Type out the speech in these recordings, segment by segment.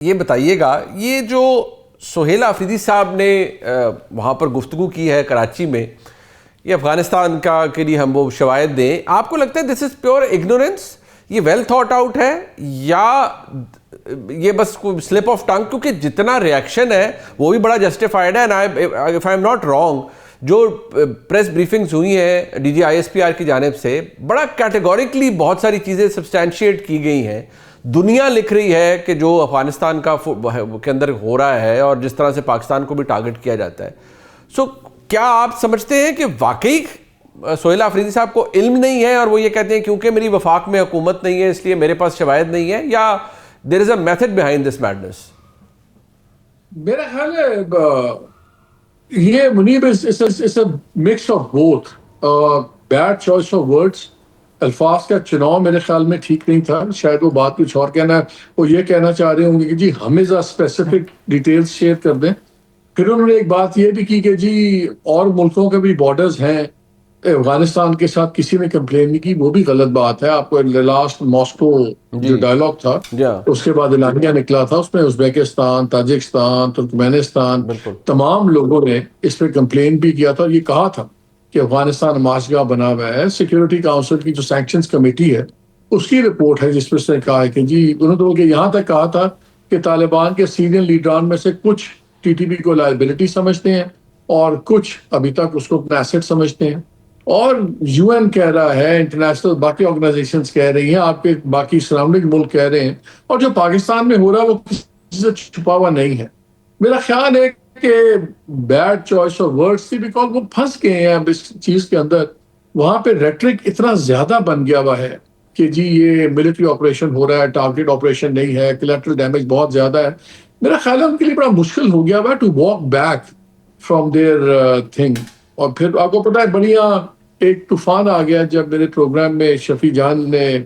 ये बताइएगा, ये जो सुहेल आफरीदी साहब ने वहाँ पर गुफ्तगू की है कराची में, ये अफ़गानिस्तान का के लिए हम वो शवायद दें, आपको लगता है दिस इज़ प्योर इग्नोरेंस, ये वेल थॉट आउट है, या ये बस कोई स्लिप ऑफ टंग? क्योंकि जितना रिएक्शन है वो भी बड़ा जस्टिफाइड है। And if I am not wrong, जो प्रेस ब्रीफिंग्स हुई हैं डीजी आईएसपीआर की जानिब से, बड़ा कैटेगोरिकली बहुत सारी चीज़ें सब्सटैंशिएट की गई हैं। दुनिया लिख रही है कि जो अफगानिस्तान का के अंदर हो रहा है और जिस तरह से पाकिस्तान को भी टारगेट किया जाता है। सो क्या आप समझते हैं कि वाकई सुहेल आफरीदी साहब को इल्म नहीं है और वो ये कहते हैं क्योंकि मेरी वफाक में हुकूमत नहीं है इसलिए मेरे पास शवायद नहीं है, या there is a method behind this madness? मेरा ख्याल है ये Munib it's a mix of both. Bad choice of words, अल्फाज का चुनाव मेरे ख्याल में ठीक नहीं था। शायद वो बात कुछ और कहना, वो ये कहना चाह रहे होंगे कि जी हमें स्पेसिफिक डिटेल्स शेयर कर दें। फिर उन्होंने एक बात ये भी की कि जी और मुल्कों के भी बॉर्डर्स हैं, अफगानिस्तान के साथ किसी ने कंप्लेन नहीं की। वो भी गलत बात है। आपको लास्ट मॉस्को जो डायलॉग था उसके बाद एलानिया निकला था, उसमें उज्बेकिस्तान, ताजिकिस्तान, तुर्कमेनिस्तान तमाम लोगों ने इस पर कंप्लेन भी किया था और ये कहा था कि अफगानिस्तान माशगा बना हुआ है। सिक्योरिटी काउंसिल की जो सैंक्शंस कमेटी है उसकी रिपोर्ट है जिसमें उसने कहा है कि जी उन्होंने तो यहाँ तक कहा था कि तालिबान के सीनियर लीडरान में से कुछ टीटीपी को लायबिलिटी समझते हैं और कुछ अभी तक उसको अपना एसेट समझते हैं। और यूएन कह रहा है, इंटरनेशनल बाकी ऑर्गेनाइजेशंस कह रही हैं, आपके बाकी सराउंडिंग मुल्क कह रहे हैं, और जो पाकिस्तान में हो रहा है वो किसी से छुपा हुआ नहीं है। मेरा ख्याल है कि बैड चॉइस ऑफ वर्ड्स थी बिकॉज वो फंस गए हैं अब इस चीज के अंदर। वहां पे रेटरिक इतना ज्यादा बन गया हुआ है कि जी ये मिलिट्री ऑपरेशन हो रहा है, टारगेट ऑपरेशन नहीं है, कोलैटरल डैमेज बहुत ज्यादा है। मेरा ख्याल है उनके लिए बड़ा मुश्किल हो गया हुआ to walk back from there thing. और फिर आपको पता है बढ़िया एक तूफान आ गया जब मेरे प्रोग्राम में शफी जान ने,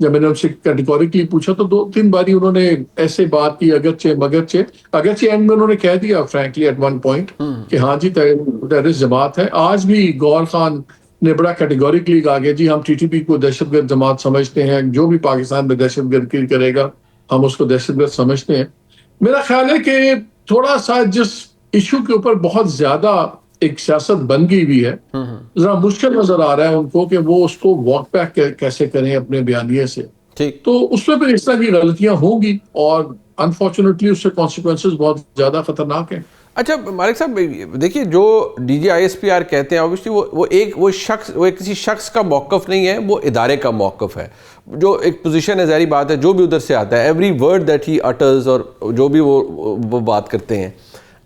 जब मैंने उनसे कैटेगोरिकली पूछा तो 2-3 बारी उन्होंने ऐसे बात की, अगरचे एंड में उन्होंने कह दिया फ्रैंकली एट वन पॉइंट कि हाँ जी टेररिस्ट जमात है। आज भी गौर खान ने बड़ा कैटेगोरिकली कहा कि जी हम टीटीपी को दहशतगर्द जमात समझते हैं, जो भी पाकिस्तान में दहशतगर्द करेगा हम उसको दहशतगर्द समझते हैं। मेरा ख्याल है कि थोड़ा सा जिस इशू के ऊपर बहुत ज्यादा एक सियासत बन गई हुई है, जरा मुश्किल नजर आ रहा है उनको कि वो उसको वॉक बैक कैसे करें अपने बयानिए से। तो उसमें फिर इस तरह की गलतियां होंगी और अनफॉर्चुनेटली उससे कॉन्सिक्वेंसेस बहुत ज्यादा खतरनाक हैं। अच्छा मालिक साहब, देखिए जो डीजी आईएसपीआर कहते हैं ऑब्वियसली वो किसी शख्स का मौक़िफ़ नहीं है, वो इदारे का मौक़िफ़ है। जो एक पोजीशन है, ज़ाहिर बात है, जो भी उधर से आता है, every word that he utters और जो भी वो बात करते हैं।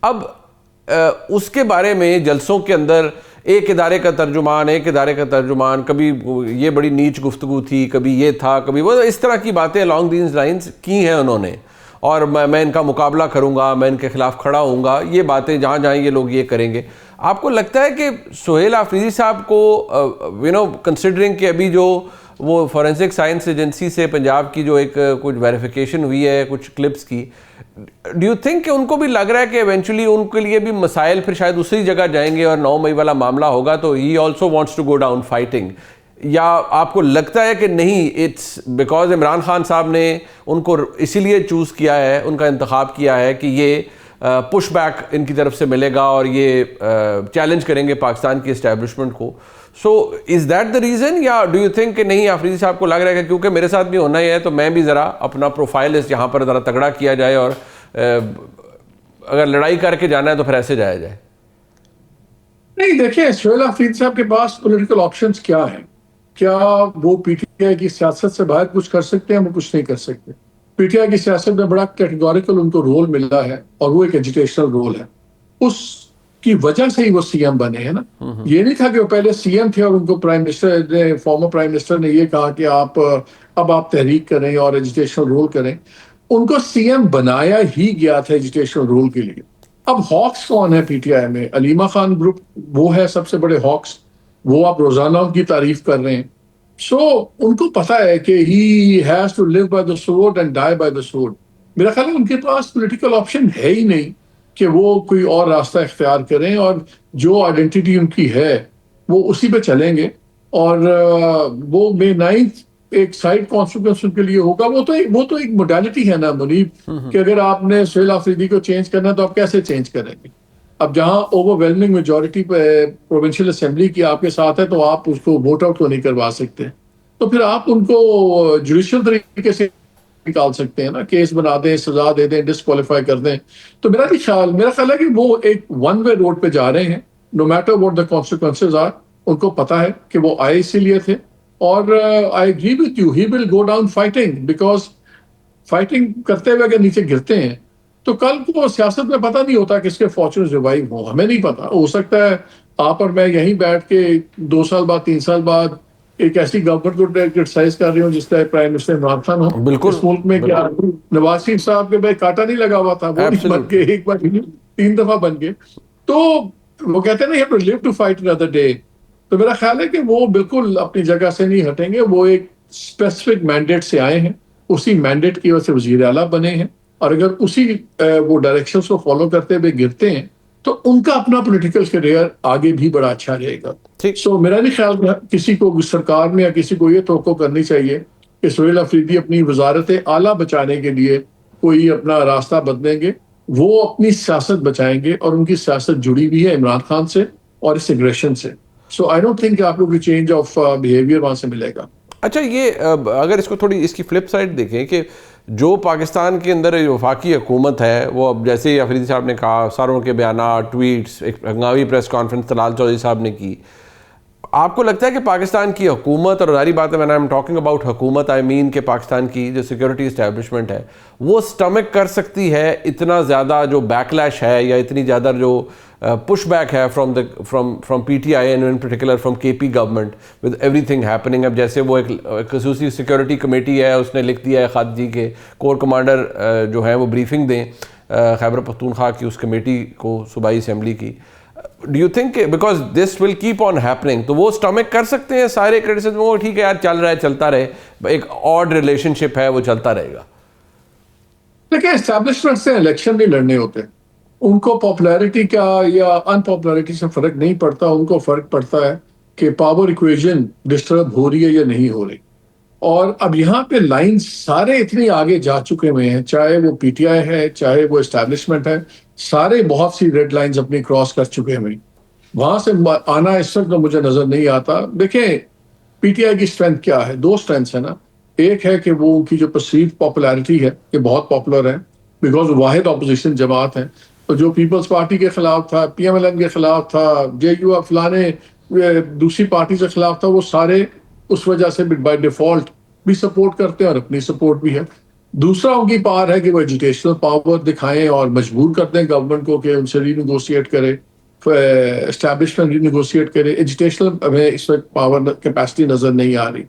अब उसके बारे में जलसों के अंदर एक इदारे का तर्जुमान, कभी ये बड़ी नीच गुफ्तगू थी, कभी ये था, कभी वो, इस तरह की बातें अलॉन्ग दीज लाइन्स की हैं उन्होंने। और मैं इनका मुकाबला करूंगा, मैं इनके खिलाफ खड़ा होऊंगा, ये बातें जहाँ जहाँ ये लोग ये करेंगे। आपको लगता है कि सुहेल आफरीदी साहब को कंसिडरिंग कि अभी जो वो फॉरेंसिक साइंस एजेंसी से पंजाब की जो एक कुछ वेरिफिकेशन हुई है कुछ क्लिप्स की, डू यू थिंक कि उनको भी लग रहा है कि इवेंचुअली उनके लिए भी मसाइल फिर शायद उसी जगह जाएंगे और 9 मई वाला मामला होगा तो he also wants to go down fighting? या आपको लगता है कि नहीं, इट्स बिकॉज इमरान खान साहब ने उनको इसीलिए चूज़ किया है, उनका इंतखाब किया है कि ये पुश बैक इनकी तरफ से मिलेगा और ये चैलेंज करेंगे पाकिस्तान की इस्टेब्लिशमेंट को? So is that the reason, या डू यू थिंक कि नहीं आफरीदी साहब को लग रहा है कि क्योंकि मेरे साथ भी होना ही है तो मैं भी ज़रा अपना प्रोफाइल इस यहाँ पर ज़रा तगड़ा किया जाए और अगर लड़ाई करके जाना है तो फिर ऐसे जाया जाए? नहीं, देखिए सुहेल आफरीदी साहब के पास पॉलिटिकल ऑप्शंस क्या हैं? क्या वो पीटीआई की सियासत से बाहर कुछ कर सकते हैं? वो कुछ नहीं कर सकते। पीटीआई की सियासत में बड़ा कैटेगोरिकल उनको रोल मिला है और वो एक एजुकेशनल रोल है। उसकी वजह से ही वो सीएम बने हैं ना। ये नहीं था कि वो पहले सीएम थे और उनको प्राइम मिनिस्टर ने, फॉर्मर प्राइम मिनिस्टर ने ये कहा कि आप तहरीक करें और एजुकेशनल रोल करें। उनको सीएम बनाया ही गया था एजुकेशनल रोल के लिए। अब हॉक्स कौन है पीटीआई में? अलीमा खान ग्रुप वो है सबसे बड़े हॉक्स। वो आप रोजाना उनकी तारीफ कर रहे हैं। सो उनको पता है कि he has to live by the sword and die by the sword. मेरा ख्याल है उनके पास पॉलिटिकल ऑप्शन है ही नहीं कि वो कोई और रास्ता इख्तियार करें, और जो आइडेंटिटी उनकी है वो उसी पे चलेंगे। और वो May 9 एक साइड कॉन्स्टिट्यूशन के लिए होगा, वो तो एक मोडालिटी है ना मुनीब, कि अगर आपने सुहेल अफरीदी को चेंज करना है तो आप कैसे चेंज करेंगे? अब जहां ओवरवेलमिंग मेजोरिटी प्रोविंशियल असेंबली की आपके साथ है तो आप उसको वोट आउट तो नहीं करवा सकते, तो फिर आप उनको जुडिशियल तरीके से निकाल सकते हैं ना, केस बना दें, सजा दे दें, डिस्क्वालीफाई कर दें। तो मेरा ख्याल है कि वो एक वन वे रोड पे जा रहे हैं, no matter what the consequences are. उनको पता है कि वो आए इसीलिए थे, और I agree with you, he will go down fighting, because fighting करते हुए अगर नीचे गिरते हैं तो कल को सियासत में पता नहीं होता किसके फॉर्चून रिवाइव हो, हमें नहीं पता। हो सकता है आप और मैं यहीं बैठ के 2 साल बाद, 3 साल बाद एक ऐसी गवर्नमेंट को क्रिटिसाइज कर रही हूँ जिसका प्राइम मिनिस्टर इमरान खान हो बिल्कुल, इस मुल्क में। क्या नवाज शरीफ साहब के भाई कांटा नहीं लगा हुआ था, वो नहीं बन एब्सोल्युटली। गए, एक बार नहीं, 3 दफा बन गए। तो वो कहते हैं ना, you have to live to fight another day. तो मेरा ख्याल है कि वो बिल्कुल अपनी जगह से नहीं हटेंगे, वो एक स्पेसिफिक मैंडेट से आए हैं, उसी मैंडेट की वजह से वजीर आला बने हैं, और अगर उसी वो डायरेक्शन को फॉलो करते हुए गिरते हैं तो उनका अपना पॉलिटिकल करियर आगे भी बड़ा अच्छा रहेगा। ठीक। सो मेरा नहीं ख्याल किसी को सरकार में या किसी को ये तवक्को करनी चाहिए कि सुहेल अफरीदी अपनी वजारत आला बचाने के लिए कोई अपना रास्ता बदलेंगे। वो अपनी सियासत बचाएंगे, और उनकी सियासत जुड़ी हुई है इमरान खान से और इस एग्रेशन से। सो आई डोंट थिंक आपको कोई चेंज ऑफ बिहेवियर वहां से मिलेगा। अच्छा, ये अगर इसको थोड़ी इसकी फ्लिप साइड देखें कि जो पाकिस्तान के अंदर वफाकी हुकूमत है, वो अब जैसे ही अफरीदी साहब ने कहा, सारों के बयान, ट्वीट्स, एक हंगामी प्रेस कॉन्फ्रेंस तलाल चौधरी साहब ने की, आपको लगता है कि पाकिस्तान की हुकूमत, और जारी बात है मैंने आई एम टॉकिंग अबाउट हुकूमत, आई मीन कि पाकिस्तान की जो सिक्योरिटी इस्टेब्लिशमेंट है वो स्टमक कर सकती है इतना ज़्यादा जो बैकलैश है या इतनी ज़्यादा जो पुश बैक है from PTI and in particular from KP government with everything happening? अब जैसे वो एक खसूसी सिक्योरिटी कमेटी है, उसने लिख दिया है ख़त जी के कोर कमांडर जो है वो ब्रीफिंग दें खैबर पख्तूनख्वा की उस कमेटी को, सूबाई असम्बली की। Do you think because this will keep on happening, तो वो स्टमक कर सकते हैं सारे क्रिटिसिज्म? वो ठीक है यार, चल रहा है, चलता रहे, एक ऑड रिलेशनशिप है, वो चलता रहेगा। देखिए, एस्टैब्लिशमेंट से इलेक्शन नहीं लड़ने होते, उनको पॉपुलैरिटी का या अनपॉपुलैरिटी से फर्क नहीं पड़ता। उनको फर्क पड़ता है कि पावर इक्वेशन डिस्टर्ब हो रही है या नहीं हो रही। और अब यहाँ पे लाइन सारे इतनी आगे जा चुके हुए हैं, चाहे वो PTI है, चाहे वो एस्टैब्लिशमेंट है, सारे बहुत सी रेड लाइंस अपनी क्रॉस कर चुके हैं। वहां से आना इस वक्त मुझे नजर नहीं आता। देखें, PTI की स्ट्रेंथ क्या है? 2 स्ट्रेंथ्स है ना। एक है कि वो उनकी जो परसीव पॉपुलैरिटी है कि बहुत पॉपुलर है, बिकॉज वाहिद अपोजिशन जमात है। तो जो पीपल्स पार्टी के खिलाफ था, PMLN के खिलाफ था, JUF फलाने दूसरी पार्टी के खिलाफ था, वो सारे उस वजह से बाय डिफॉल्ट भी सपोर्ट करते हैं और अपनी सपोर्ट भी है। दूसरा उनकी पावर है कि वो एजुटेशनल पावर दिखाएं और मजबूर कर दें गवर्नमेंट को कि उनसे रीनेगोशिएट करे, एस्टैब्लिशमेंट रीनेगोशिएट करे। एजुटेशनल हमें इस वक्त पावर कैपेसिटी नजर नहीं आ रही।